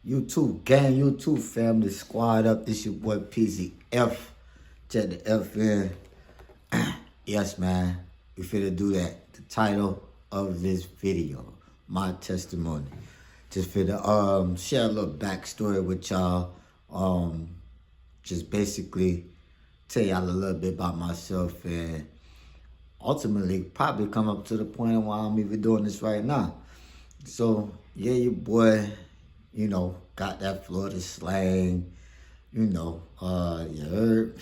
YouTube gang, YouTube family, squad up. This your boy PZF. Check the F in. Yes, man. We finna do that. The title of this video, my testimony. Just finna share a little backstory with y'all. Just basically tell y'all a little bit about myself and ultimately probably come up to the point where I'm even doing this right now. So yeah, your boy, got that Florida slang, you heard.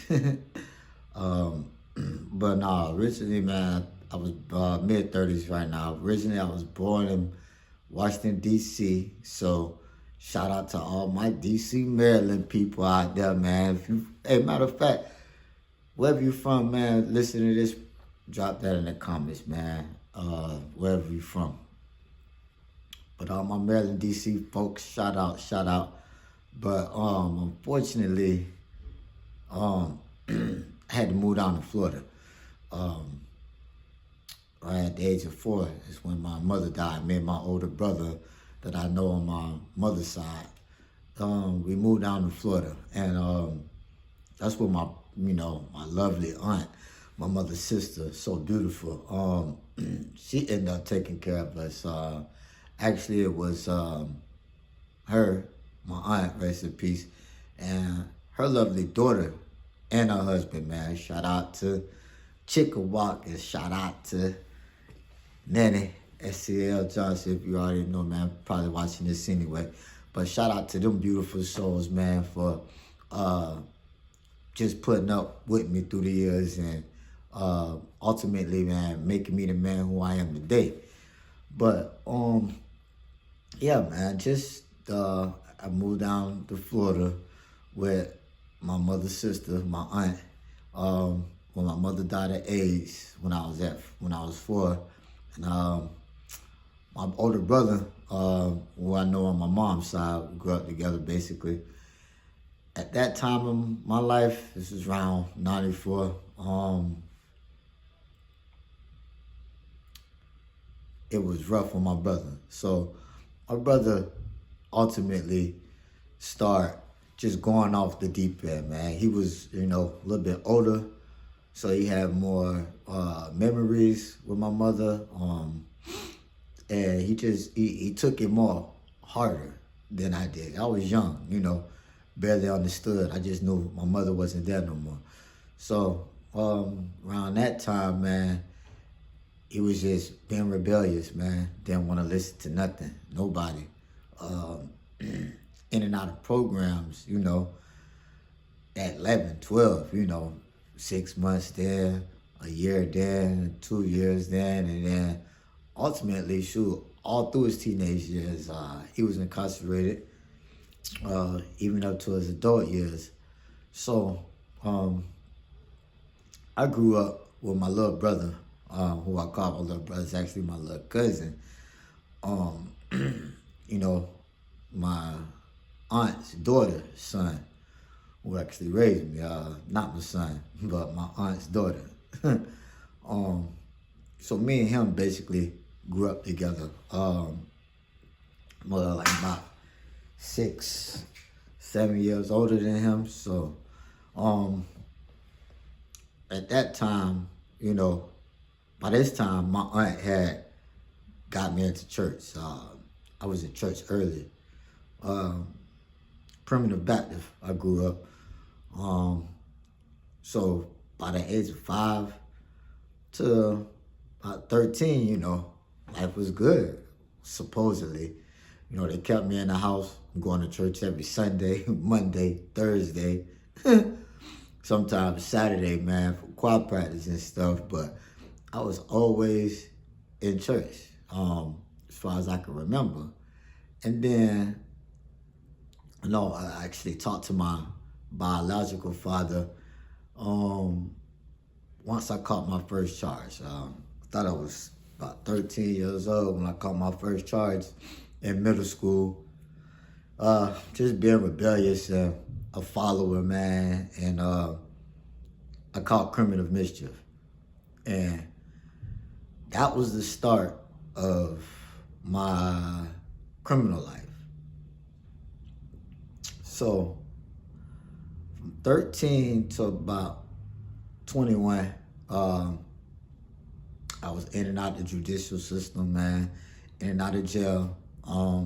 But nah, originally, man, I was mid-30s right now. Originally, I was born in Washington, D.C., so shout out to all my D.C., Maryland people out there, man. Hey, matter of fact, wherever you from, man, listen to this, drop that in the comments, man, wherever you from. But all my Maryland, D.C. folks, shout out. But unfortunately, I had to move down to Florida. Right at the age of 4 is when my mother died. Me and my older brother that I know on my mother's side, we moved down to Florida. And that's where my lovely aunt, my mother's sister, so beautiful, she ended up taking care of us. Actually, it was her, my aunt, rest in peace, and her lovely daughter and her husband, man. Shout out to Chickawalk and shout out to Nanny, SCL Johnson, if you already know, man. Probably watching this anyway. But shout out to them beautiful souls, man, for just putting up with me through the years and ultimately, man, making me the man who I am today. But yeah, man, just I moved down to Florida with my mother's sister, my aunt. When my mother died of AIDS when I was 4, and my older brother, who I know on my mom's side, we grew up together basically. At that time in my life, this was around 94. It was rough on my brother. So my brother ultimately started just going off the deep end, man. He was, a little bit older, so he had more memories with my mother. And he took it more harder than I did. I was young, barely understood. I just knew my mother wasn't there no more. So around that time, man, he was just being rebellious, man. Didn't want to listen to nothing, nobody. In and out of programs, at 11, 12, 6 months there, a year there, 2 years then, and then ultimately, all through his teenage years, he was incarcerated, even up to his adult years. So I grew up with my little brother, who I call my little brother, is actually my little cousin. My aunt's daughter's son, who actually raised me, not my son, but my aunt's daughter. So me and him basically grew up together. Mother like about 6, 7 years older than him. So at that time, by this time my aunt had got me into church. I was in church early. Primitive Baptist, I grew up. So by the age of 5 to about 13, life was good, supposedly. They kept me in the house, going to church every Sunday, Monday, Thursday, sometimes Saturday, man, for choir practice and stuff. But I was always in church, as far as I can remember. And then, I actually talked to my biological father once I caught my first charge. I thought I was about 13 years old when I caught my first charge in middle school. Just being rebellious and a follower, man. And I caught criminal mischief. And that was the start of my criminal life. So from 13 to about 21, I was in and out the judicial system, man, in and out of jail. I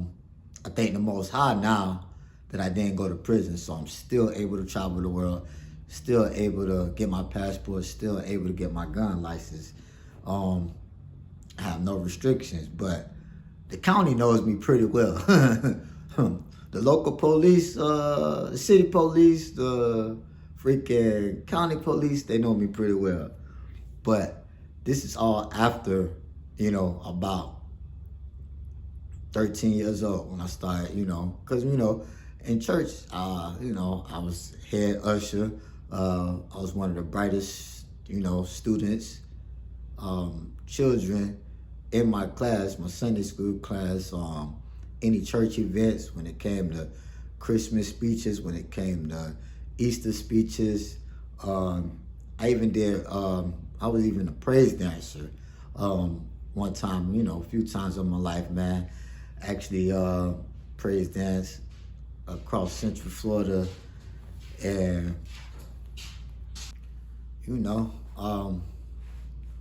thank the Most High now that I didn't go to prison, so I'm still able to travel the world, still able to get my passport, still able to get my gun license. I have no restrictions, but the county knows me pretty well. The local police, the city police, the freaking county police, they know me pretty well. But this is all after, about 13 years old when I started, because, in church, I was head usher. I was one of the brightest, students, children in my class, my Sunday school class, any church events, when it came to Christmas speeches, when it came to Easter speeches. I even did, I was even a praise dancer one time, a few times in my life, man. Actually praise dance across Central Florida, and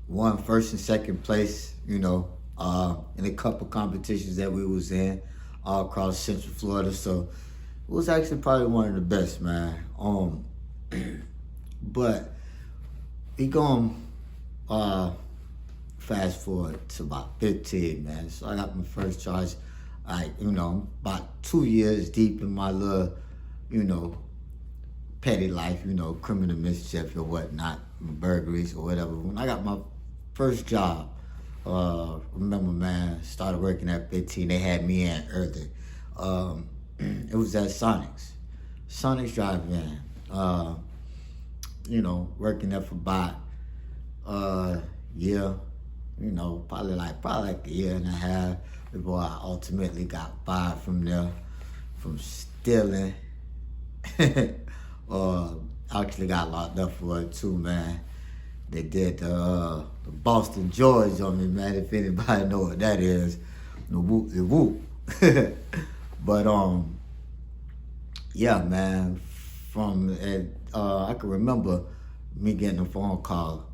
won first and second place, in a couple competitions that we was in all across Central Florida. So it was actually probably one of the best, man. But we going fast forward to about 15, man. So I got my first charge, about 2 years deep in my little, petty life, criminal mischief or whatnot, burglaries or whatever. When I got my first job, remember, man, started working at 15. They had me in early. It was at Sonic's drive-in. Working there for about a year, probably like a year and a half before I ultimately got fired from there from stealing. Actually got locked up for it too, man. They did the Boston George on me, man. If anybody know what that is, the whoop, the whoop. But yeah, man. I can remember me getting a phone call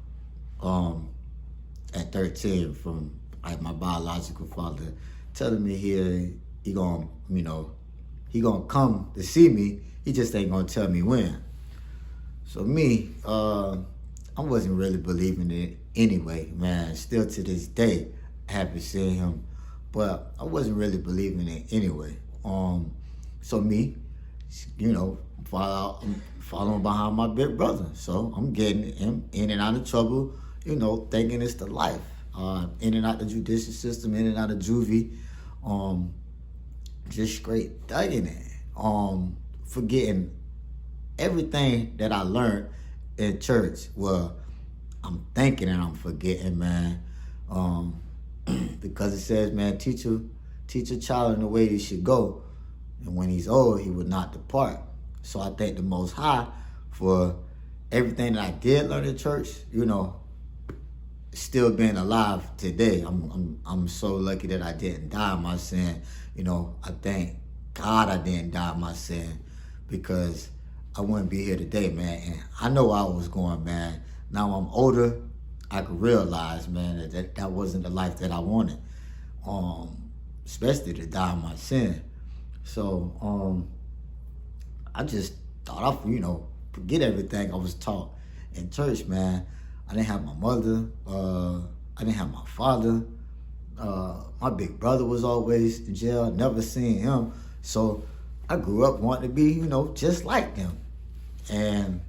at 13 from my biological father, telling me he gonna come to see me. He just ain't gonna tell me when. So me, I wasn't really believing it anyway, man. Still to this day, happy seeing him, but I wasn't really believing it anyway. So me, following behind my big brother. So I'm getting him in and out of trouble, thinking it's the life. In and out the judicial system, in and out of juvie, just straight thugging it. Forgetting everything that I learned in church. Well, I'm thinking and I'm forgetting, man. Because it says, man, teach a child in the way he should go, and when he's old, he would not depart. So I thank the Most High for everything that I did learn in church, still being alive today. I'm so lucky that I didn't die in my sin. I thank God I didn't die in my sin, because I wouldn't be here today, man. And I know where I was going, man. Now I'm older, I could realize, man, that wasn't the life that I wanted. Especially to die in my sin. So I just thought forget everything I was taught in church, man. I didn't have my mother, I didn't have my father. My big brother was always in jail, never seen him. So I grew up wanting to be, just like them. And,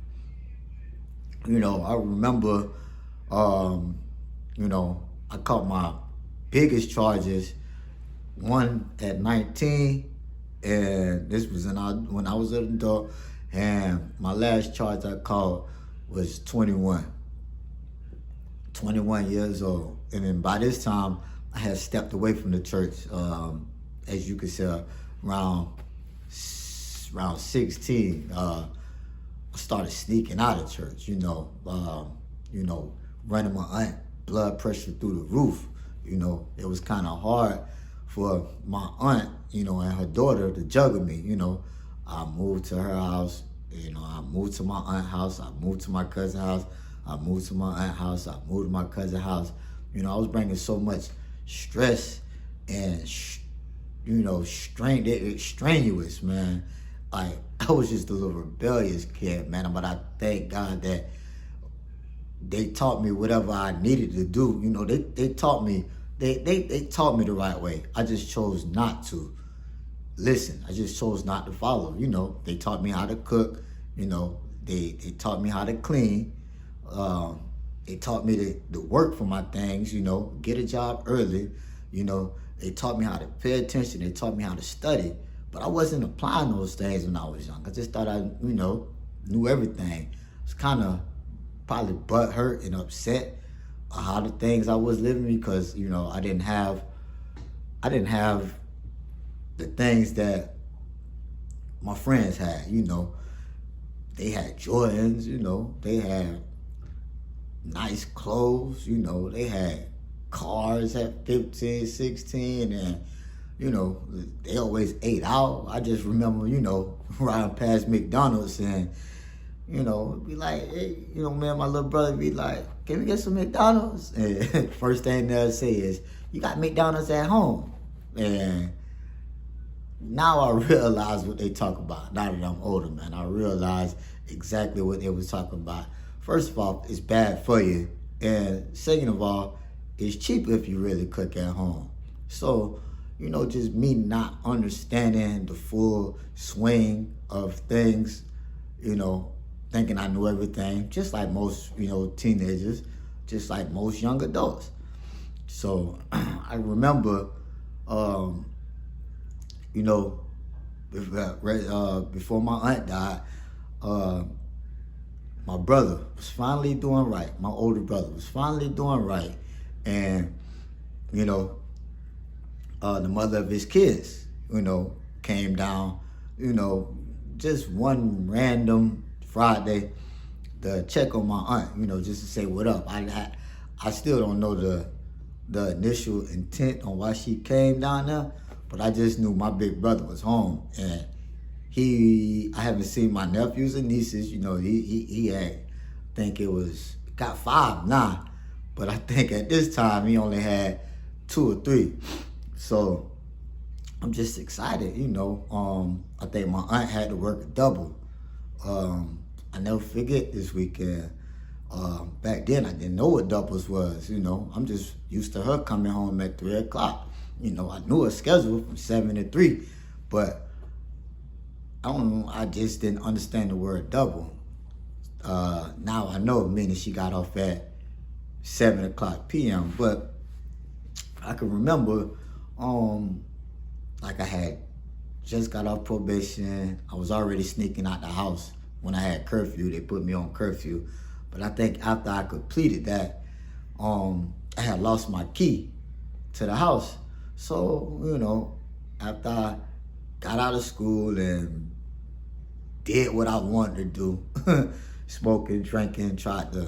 I remember, I caught my biggest charges, one at 19, and this was when I was an adult, and my last charge I caught was 21 years old. And then by this time, I had stepped away from the church, as you could see, around 16. I started sneaking out of church, running my aunt blood pressure through the roof. It was kind of hard for my aunt, and her daughter to juggle me. I moved to her house. I moved to my aunt's house. I moved to my cousin's house. I moved to my aunt's house. I moved to my cousin's house. I was bringing so much stress and, strenuous, man. Like, I was just a little rebellious kid, man. But I thank God that they taught me whatever I needed to do. They taught me, they taught me the right way. I just chose not to listen. I just chose not to follow. They taught me how to cook. They taught me how to clean. They taught me to work for my things, get a job early. They taught me how to pay attention. They taught me how to study. But I wasn't applying those things when I was young. I just thought I, knew everything. I was kind of probably butthurt and upset how the things I was living because, I didn't have the things that my friends had. They had Jordans, they had nice clothes, they had cars at 15, 16, and, they always ate out. I just remember, riding past McDonald's and, be like, hey, me and my little brother be like, can we get some McDonald's? And first thing they'll say is, you got McDonald's at home. And now I realize what they talk about. Now that I'm older, man, I realize exactly what they was talking about. First of all, it's bad for you. And second of all, it's cheaper if you really cook at home. So, just me not understanding the full swing of things, thinking I knew everything, just like most, teenagers, just like most young adults. So I remember, before my aunt died, my brother was finally doing right. My older brother was finally doing right. And, the mother of his kids, came down, just one random Friday to check on my aunt, just to say what up. I still don't know the initial intent on why she came down there, but I just knew my big brother was home. And I haven't seen my nephews and nieces, he had, I think got 5 now, but I think at this time he only had 2 or 3. So I'm just excited, I think my aunt had to work a double. I never forget this weekend. Back then I didn't know what doubles was, I'm just used to her coming home at 3 o'clock. I knew her schedule from 7 to 3, but I just didn't understand the word double. Now I know, meaning she got off at 7 o'clock p.m., but I can remember, like I had just got off probation. I was already sneaking out the house when I had curfew. They put me on curfew. But I think after I completed that, I had lost my key to the house. So, after I got out of school and did what I wanted to do, smoking, drinking, tried to,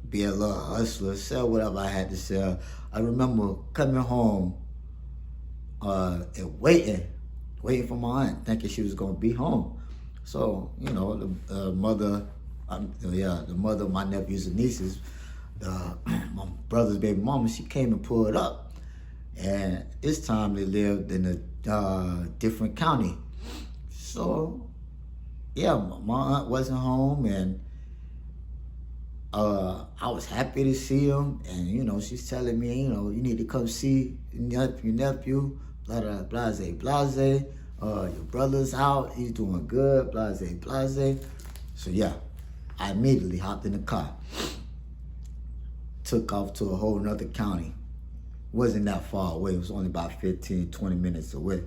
be a little hustler, sell whatever I had to sell. I remember coming home and waiting for my aunt, thinking she was going to be home. So, the mother of my nephews and nieces, my brother's baby mama, she came and pulled up. And this time they lived in a different county. So, yeah, my aunt wasn't home, and I was happy to see him. And, she's telling me, you need to come see your nephew, blah, blah, blase, blase. Your brother's out, he's doing good, blase, blase. So, yeah, I immediately hopped in the car, took off to a whole nother county. Wasn't that far away. It was only about 15, 20 minutes away.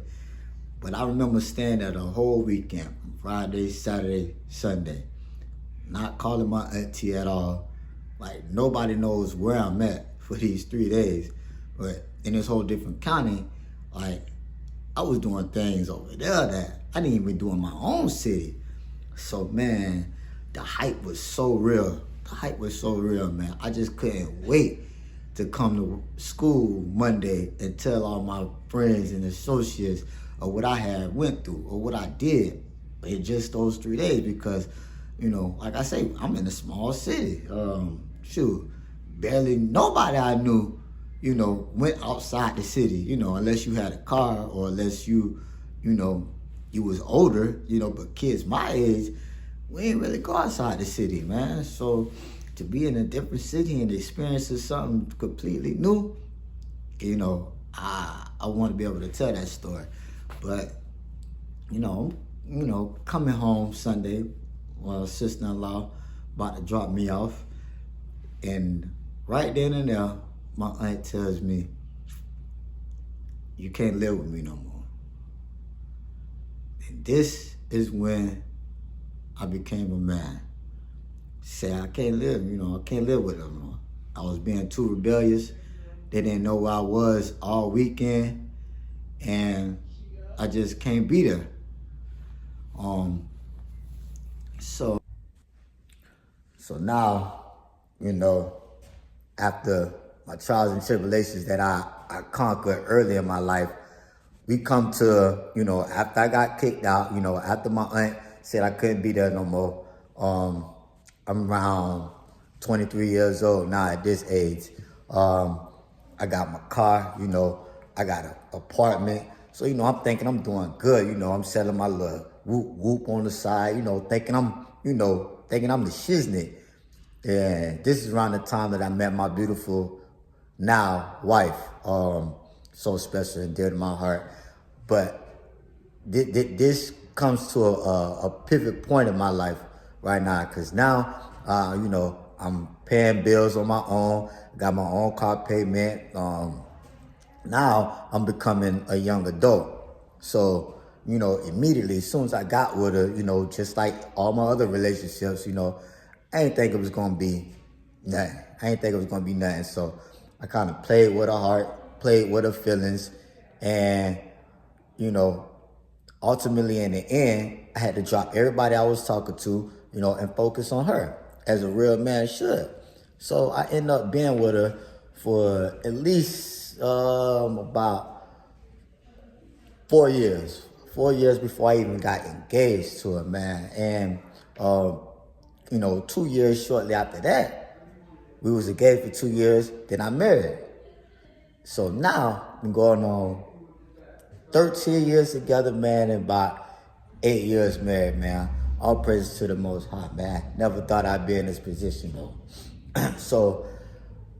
But I remember staying there the whole weekend, Friday, Saturday, Sunday. Not calling my auntie at all. Like, nobody knows where I'm at for these 3 days. But in this whole different county, like, I was doing things over there that I didn't even do in my own city. So, man, the hype was so real. The hype was so real, man. I just couldn't wait to come to school Monday and tell all my friends and associates or what I had went through or what I did in just those 3 days because, like I say, I'm in a small city. Shoot, barely nobody I knew, went outside the city, unless you had a car or unless you was older, but kids my age, we ain't really go outside the city, man. So to be in a different city and experiencing something completely new, I want to be able to tell that story. But, coming home Sunday, sister-in-law about to drop me off, and right then and there, my aunt tells me, you can't live with me no more. And this is when I became a man. Say I can't live, I can't live with them no more. I was being too rebellious. They didn't know where I was all weekend, and I just can't be there. So now, after my trials and tribulations that I conquered early in my life, we come to, after I got kicked out, after my aunt said I couldn't be there no more, I'm around 23 years old now at this age. I got my car, I got an apartment. So, I'm thinking I'm doing good, I'm selling my little whoop on the side, thinking I'm the shiznit. And this is around the time that I met my beautiful now wife, so special and dear to my heart. But this comes to a pivot point in my life right now, because now, I'm paying bills on my own, got my own car payment. Now I'm becoming a young adult. So, immediately, as soon as I got with her, just like all my other relationships, I didn't think it was going to be nothing. So I kind of played with her heart, played with her feelings. And, ultimately in the end, I had to drop everybody I was talking to, and focus on her as a real man should. So I ended up being with her for at least about 4 years. 4 years before I even got engaged to her, man. And, 2 years shortly after that, we was engaged for 2 years, then I married. So now, I've been going on 13 years together, man, and about 8 years married, man. All praises to the Most High, man. Never thought I'd be in this position, though. So,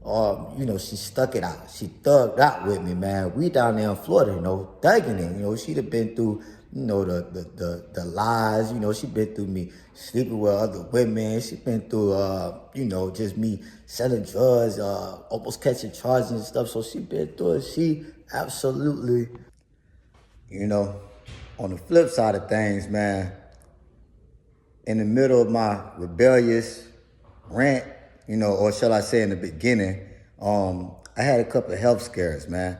she stuck it out. She thugged out with me, man. We down there in Florida, thugging it. She'd have been through, the lies. She been through me sleeping with other women. She been through, just me selling drugs, almost catching charges and stuff. So she been through it. She absolutely, on the flip side of things, man, in the middle of my rebellious rant, or shall I say in the beginning, I had a couple of health scares, man.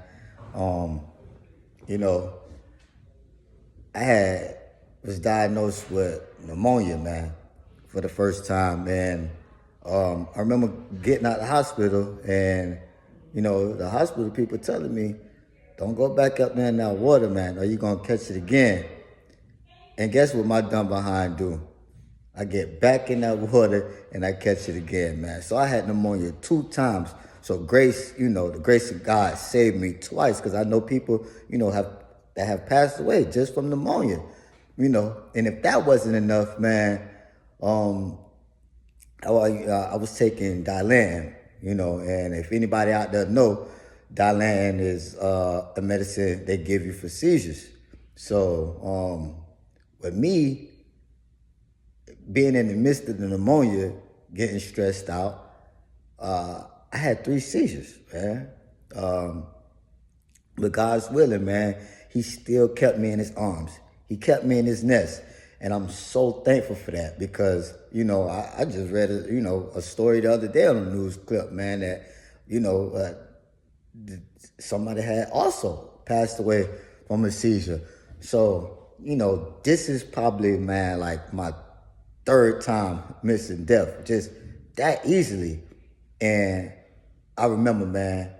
I was diagnosed with pneumonia, man, for the first time. And I remember getting out of the hospital and, the hospital people telling me, don't go back up there in that water, man, or you're going to catch it again. And guess what my dumb behind do? I get back in that water and I catch it again, man. So I had pneumonia 2 times. So grace, the grace of God saved me twice, because I know people, that have passed away just from pneumonia, And if that wasn't enough, man, I was taking Dilan, and if anybody out there know, Dilan is a medicine they give you for seizures. So with me being in the midst of the pneumonia, getting stressed out, I had 3 seizures, man. But God's willing, man, he still kept me in his arms. He kept me in his nest. And I'm so thankful for that, because, I just read, a story the other day on a news clip, man, that, somebody had also passed away from a seizure. So, this is probably, man, like my 3rd time missing death, just that easily. And I remember, man,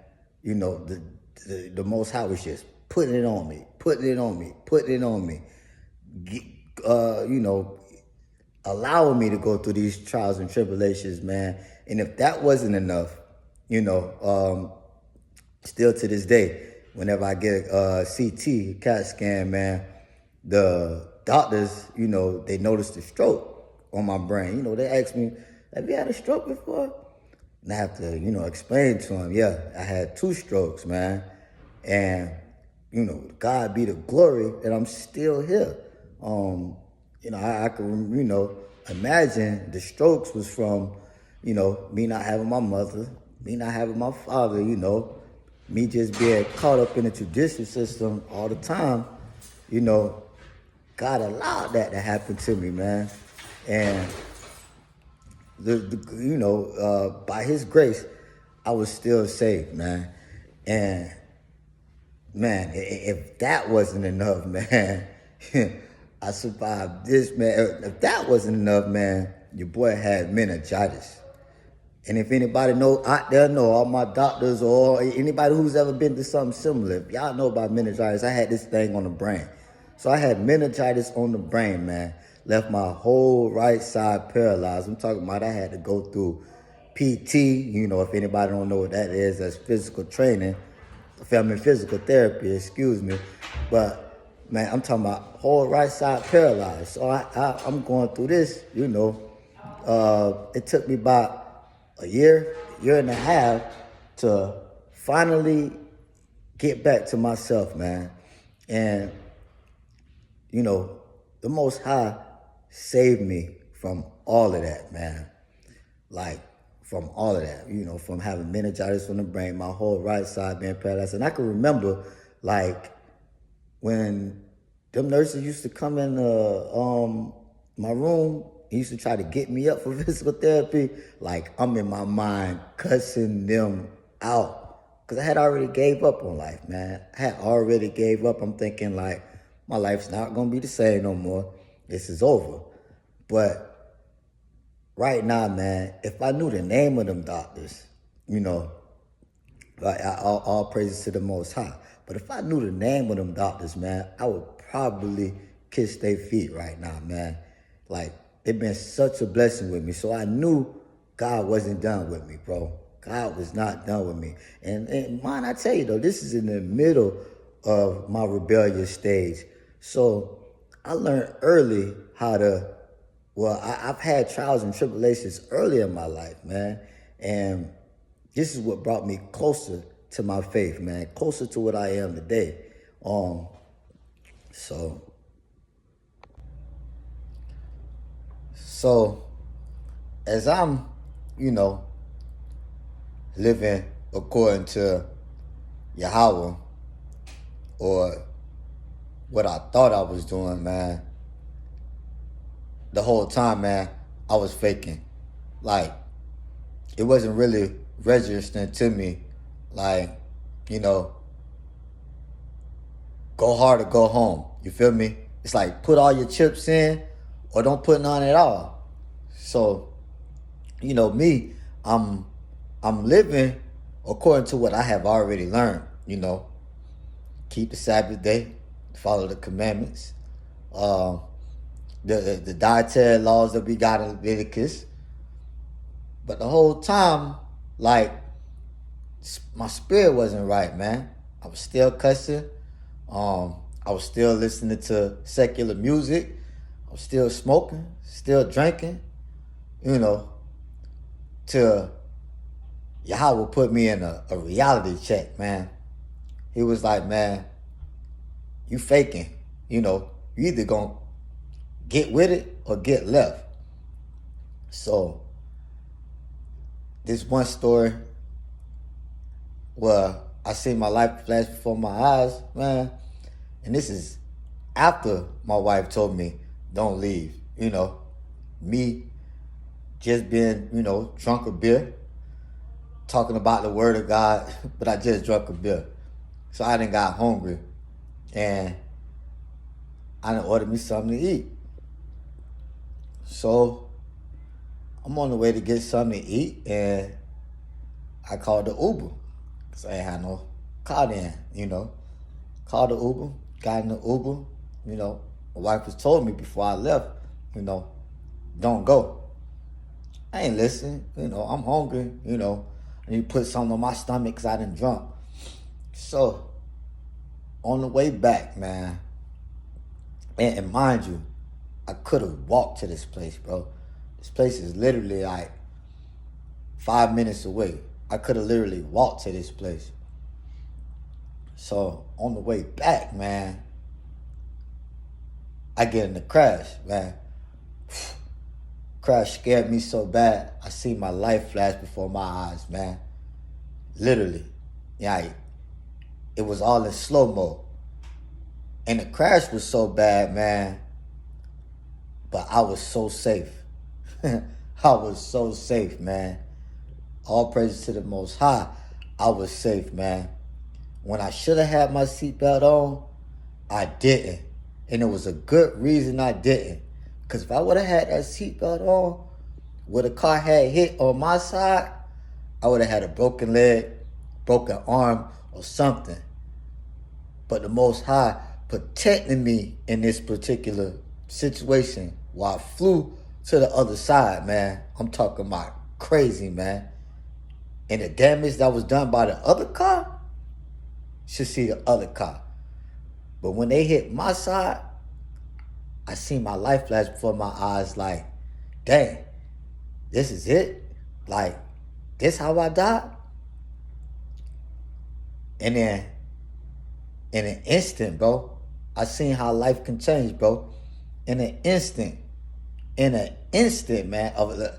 the Most High was just putting it on me, putting it on me, putting it on me. You know, allowing me to go through these trials and tribulations, man. And if that wasn't enough, you know, still to this day, whenever I get a CT, CAT scan, man, the doctors, you know, they noticed a stroke on my brain. You know, they asked me, have you had a stroke before? And I have to, you know, explain to them, yeah, I had 2 strokes, man. And, you know, God be the glory that I'm still here. You know, I can, you know, imagine the strokes was from, you know, me not having my mother, me not having my father, you know, me just being caught up in the judicial system all the time. You know, God allowed that to happen to me, man. And, you know, by his grace, I was still saved, man. And, man, if that wasn't enough, man, I survived this, man. If that wasn't enough, man, your boy had meningitis. And if anybody know out there know, all my doctors or anybody who's ever been to something similar, if y'all know about meningitis, I had this thing on the brain. So I had meningitis on the brain, man. Left my whole right side paralyzed. I'm talking about I had to go through PT. You know, if anybody don't know what that is, that's physical training. Family physical therapy, excuse me. But, man, I'm talking about whole right side paralyzed. So I'm going through this, you know. It took me about a year and a half to finally get back to myself, man. And, you know, the Most High saved me from all of that, man. Like, from all of that, you know, from having meningitis on the brain, my whole right side being paralyzed. And I can remember, like, when them nurses used to come in my room, he used to try to get me up for physical therapy. Like, I'm in my mind cussing them out. Because I had already gave up on life, man. I had already gave up. I'm thinking, like, my life's not going to be the same no more. This is over. But right now, man, if I knew the name of them doctors, you know, all praises to the Most High. But if I knew the name of them doctors, man, I would probably kiss their feet right now, man. Like, they've been such a blessing with me. So I knew God wasn't done with me, bro. God was not done with me. And man, I tell you, though, this is in the middle of my rebellious stage. So I learned early how to, well, I've had trials and tribulations early in my life, man. And this is what brought me closer to my faith, man. Closer to what I am today. So as I'm, you know, living according to Yahweh, or what I thought I was doing, man, the whole time, man, I was faking. Like, it wasn't really registering to me, like, you know, go hard or go home. You feel me? It's like, put all your chips in or don't put none at all. So, you know, me, I'm living according to what I have already learned, you know. Keep the Sabbath day, follow the commandments, the dietary laws that we got in Leviticus. But the whole time, like, my spirit wasn't right, man. I was still cussing. I was still listening to secular music. I was still smoking, still drinking, you know, till Yahweh put me in a reality check, man. He was like, man, you faking. You know, you either gonna get with it or get left. So, this one story where I see my life flash before my eyes, man, and this is after my wife told me, don't leave. You know, me just being, you know, drunk a beer, talking about the word of God, but I just drunk a beer. So I done got hungry, and I done ordered me something to eat. So I'm on the way to get something to eat, and I called the Uber, because I ain't had no car then, you know. Called the Uber, got in the Uber. You know, my wife was told me before I left, you know, don't go. I ain't listening. You know, I'm hungry. You know, I need to put something on my stomach because I done drunk. So, on the way back, man, and mind you, I could have walked to this place, bro. This place is literally like 5 minutes away. I could have literally walked to this place. So, on the way back, man, I get in the crash, man. Crash scared me so bad, I see my life flash before my eyes, man. Literally. Yeah, it was all in slow-mo. And the crash was so bad, man, but I was so safe. I was so safe, man. All praises to the Most High. I was safe, man. When I should have had my seatbelt on, I didn't. And it was a good reason I didn't. Because if I would have had that seatbelt on, where the car had hit on my side, I would have had a broken leg, broken arm, or something. But the Most High protecting me in this particular situation while I flew to the other side, man. I'm talking about crazy, man. And the damage that was done by the other car, should see the other car. But when they hit my side, I seen my life flash before my eyes like, dang, this is it? Like, this how I died? And then, in an instant, bro, I seen how life can change, bro. In an instant, man, of the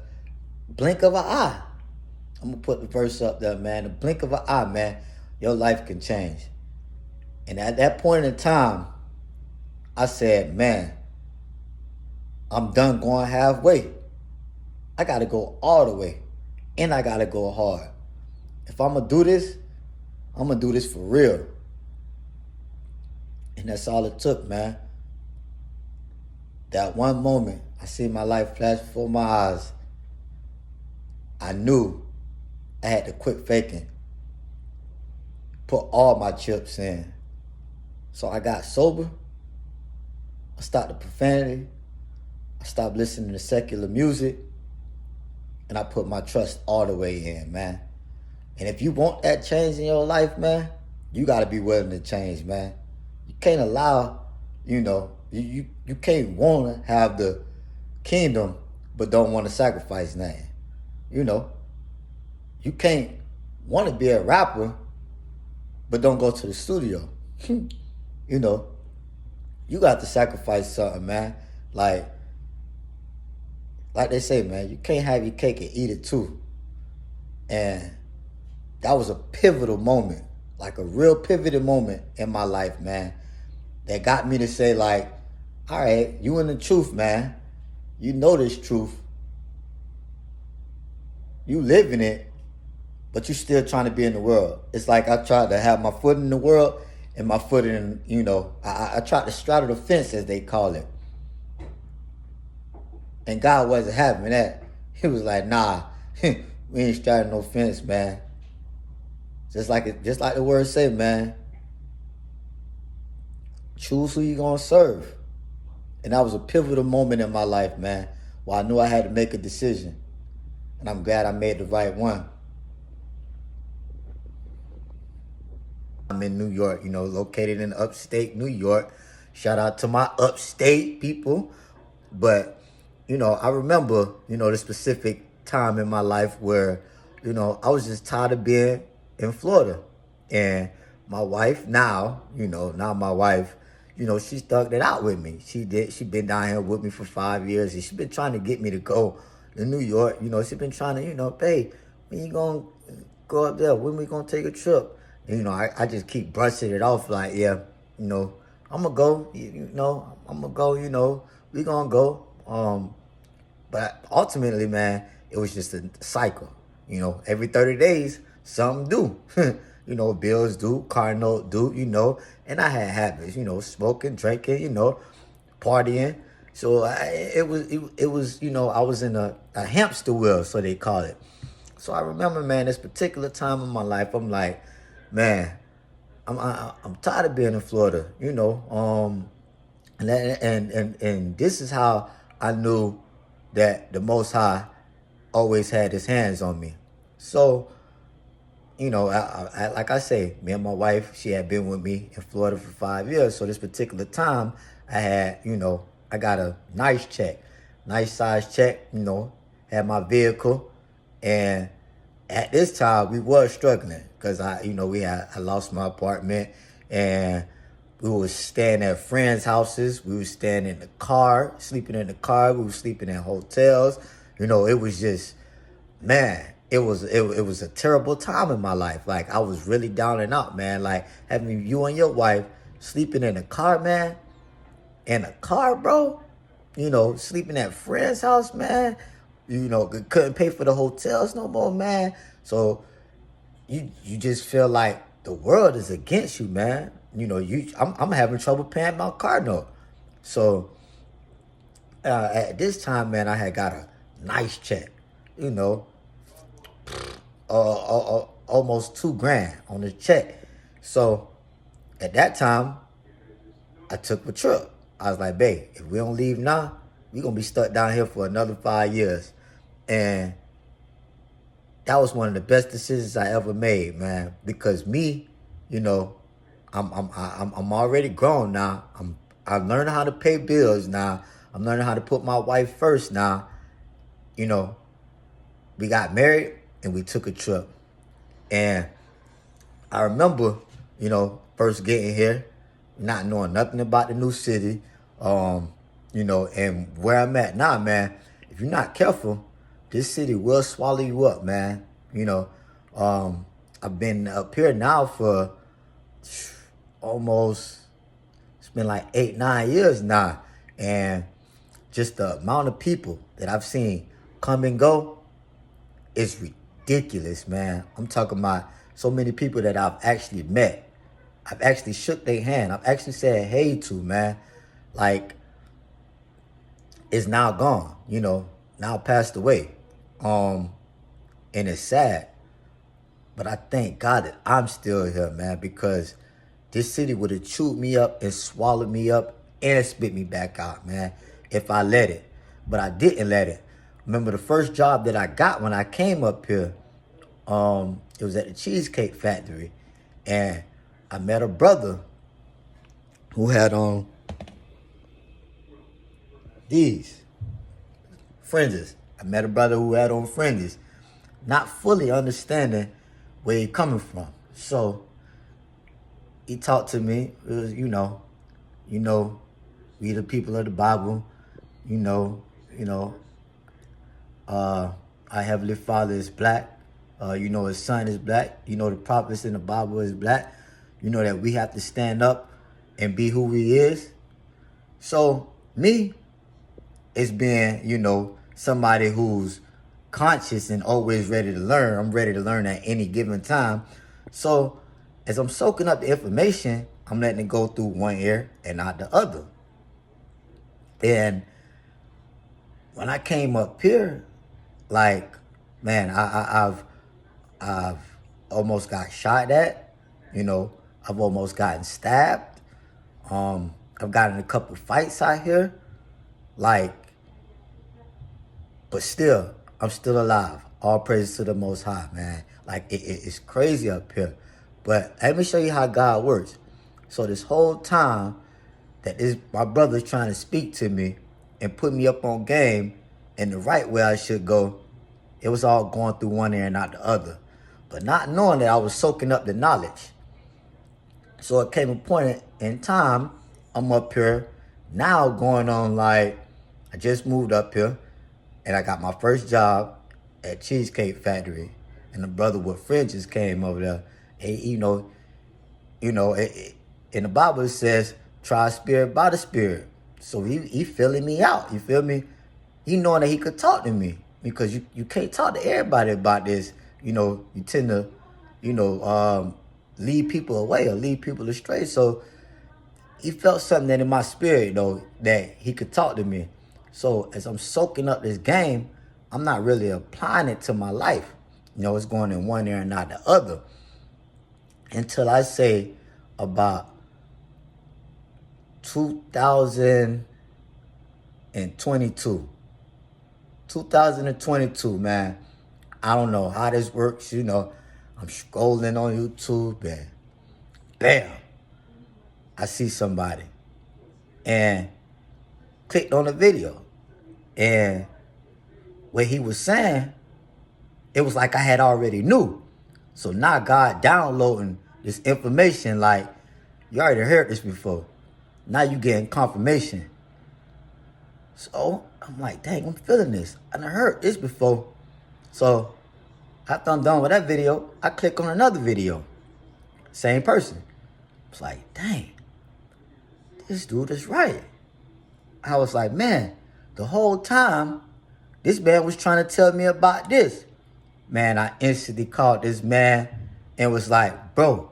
blink of an eye. I'm going to put the verse up there, man. The blink of an eye, man, your life can change. And at that point in time, I said, man, I'm done going halfway. I got to go all the way. And I got to go hard. If I'm going to do this, I'm going to do this for real. And that's all it took, man. That one moment, I see my life flash before my eyes. I knew I had to quit faking. Put all my chips in. So I got sober. I stopped the profanity. I stopped listening to secular music. And I put my trust all the way in, man. And if you want that change in your life, man, you got to be willing to change, man. You can't allow, you can't want to have the kingdom but don't want to sacrifice nothing. You can't want to be a rapper but don't go to the studio. You got to sacrifice something, man. Like they say, man, you can't have your cake and eat it too. And that was a pivotal moment, like a real pivotal moment in my life, man, that got me to say, like, all right, you in the truth, man. You know this truth. You live in it, but you still trying to be in the world. It's like I tried to have my foot in the world and my foot in, I tried to straddle the fence, as they call it. And God wasn't having that. He was like, nah, we ain't straddling no fence, man. Just like the word say, man. Choose who you gonna serve. And that was a pivotal moment in my life, man, where I knew I had to make a decision. And I'm glad I made the right one. I'm in New York, located in upstate New York. Shout out to my upstate people. But, I remember, the specific time in my life where, I was just tired of being in Florida. And my wife now my wife, she stuck it out with me. She been down here with me for 5 years. And she been trying to get me to go to New York. She been trying to, hey, when you gonna go up there? When we gonna take a trip? And, I just keep brushing it off like, yeah, I'm gonna go, I'm gonna go, we gonna go. But ultimately, man, it was just a cycle. Every 30 days, something do. Bills due, car note due, and I had habits, smoking, drinking, partying. So it was, I was in a hamster wheel, so they call it. So I remember, man, this particular time in my life, I'm like, man, I'm tired of being in Florida, you know. And this is how I knew that the Most High always had His hands on me. So, you know, like I say, me and my wife, she had been with me in Florida for 5 years. So this particular time, I had, you know, I got a nice check, nice size check, you know, had my vehicle. And at this time, we were struggling because I lost my apartment, and we were staying at friends' houses. We were staying in the car, sleeping in the car. We were sleeping in hotels. You know, it was just, man, it was a terrible time in my life. Like, I was really down and out, man. Like, having you and your wife sleeping in a car, man, in a car, bro. You know, sleeping at friends' house, man. You know, couldn't pay for the hotels no more, man. So you just feel like the world is against you, man. You know, I'm having trouble paying my car note. So at this time, man, I had got a nice check. You know, almost $2,000 on the check. So at that time, I took a trip. I was like, babe, if we don't leave now, we're going to be stuck down here for another 5 years. And that was one of the best decisions I ever made, man. Because me, you know, I'm already grown now. I'm learning how to pay bills now. I'm learning how to put my wife first now. You know, we got married and we took a trip. And I remember, you know, first getting here, not knowing nothing about the new city. You know, and where I'm at now, man, if you're not careful, this city will swallow you up, man. You know, I've been up here now for almost, it's been like 8-9 years now. And just the amount of people that I've seen come and go is ridiculous, man. I'm talking about so many people that I've actually met. I've actually shook their hand. I've actually said hey to, man. Like, is now gone, you know, now passed away. And it's sad. But I thank God that I'm still here, man, because this city would have chewed me up and swallowed me up and spit me back out, man, if I let it. But I didn't let it. Remember the first job that I got when I came up here, it was at the Cheesecake Factory. And I met a brother who had these fringes. I met a brother who had on fringes, not fully understanding where he coming from. So he talked to me. It was, you know, we the people of the Bible. Our Heavenly Father is black. You know, His Son is black. You know, the prophets in the Bible is black. You know that we have to stand up and be who we is. So me, it's being, you know, somebody who's conscious and always ready to learn. I'm ready to learn at any given time. So as I'm soaking up the information, I'm letting it go through one ear and not the other. And when I came up here, like, man, I've almost got shot at. You know, I've almost gotten stabbed. I've gotten a couple fights out here. Like, but still, I'm still alive. All praise to the Most High, man. Like, it's crazy up here. But let me show you how God works. So this whole time that my brother's trying to speak to me and put me up on game in the right way I should go, it was all going through one ear and not the other. But not knowing that I was soaking up the knowledge. So it came a point in time, I'm up here now going on like, I just moved up here and I got my first job at Cheesecake Factory. And the brother with fringes came over there. And, in the Bible it says, try spirit by the spirit. So he feeling me out, you feel me? He knowing that he could talk to me. Because you can't talk to everybody about this. You know, you tend to, lead people away or lead people astray. So he felt something that in my spirit, though, that he could talk to me. So as I'm soaking up this game, I'm not really applying it to my life. You know, it's going in one ear and not the other. Until I say, about 2022. 2022, man. I don't know how this works, you know. I'm scrolling on YouTube and bam, I see somebody and clicked on the video. And what he was saying, it was like I had already knew. So now God downloading this information like, you already heard this before. Now you getting confirmation. So I'm like, dang, I'm feeling this. I done heard this before. So after I'm done with that video, I click on another video. Same person. It's like, dang, this dude is right. I was like, man, the whole time, this man was trying to tell me about this. Man, I instantly called this man and was like, bro,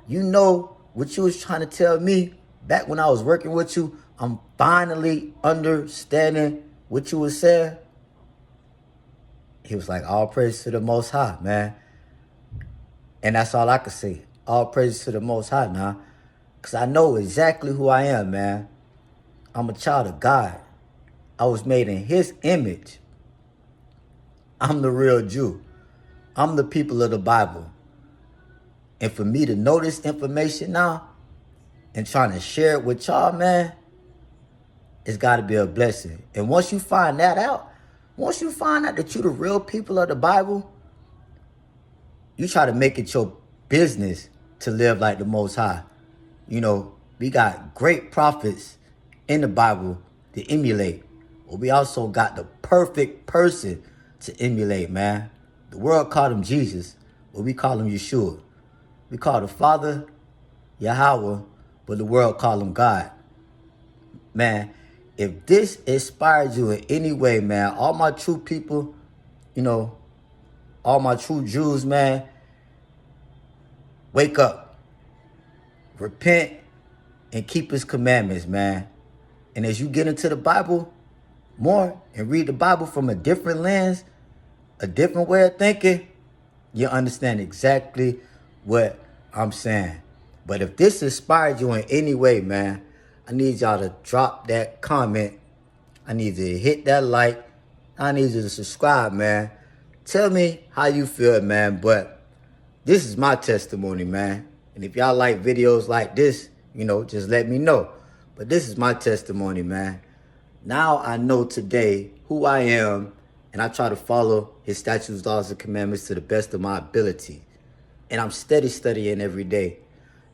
you know what you was trying to tell me back when I was working with you? I'm finally understanding what you were saying. He was like, all praise to the Most High, man. And that's all I could say. All praise to the Most High now. Because I know exactly who I am, man. I'm a child of God. I was made in His image. I'm the real Jew. I'm the people of the Bible. And for me to know this information now and trying to share it with y'all, man, it's got to be a blessing. And once you find that out, once you find out that you're the real people of the Bible, you try to make it your business to live like the Most High. You know, we got great prophets in the Bible to emulate. But we also got the perfect person to emulate, man. The world called him Jesus, but we call him Yeshua. We call the Father Yahweh, but the world call him God. Man, if this inspires you in any way, man, all my true people, you know, all my true Jews, man, wake up, repent, and keep His commandments, man. And as you get into the Bible more and read the Bible from a different lens, a different way of thinking, you understand exactly what I'm saying. But if this inspired you in any way, man, I need y'all to drop that comment. I need you to hit that like. I need you to subscribe, man. Tell me how you feel, man. But this is my testimony, man. And if y'all like videos like this, you know, just let me know. But this is my testimony, man. Now I know today who I am, and I try to follow His statutes, laws, and commandments to the best of my ability. And I'm steady studying every day.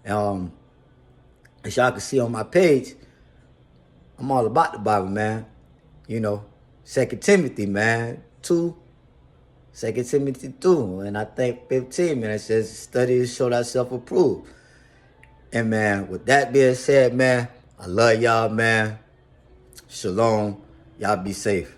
As y'all can see on my page, I'm all about the Bible, man. You know, 2 Timothy, man, 2 Timothy 2, and I think 15, man, it says, study to show thyself approved. And, man, with that being said, man, I love y'all, man. Shalom. Y'all be safe.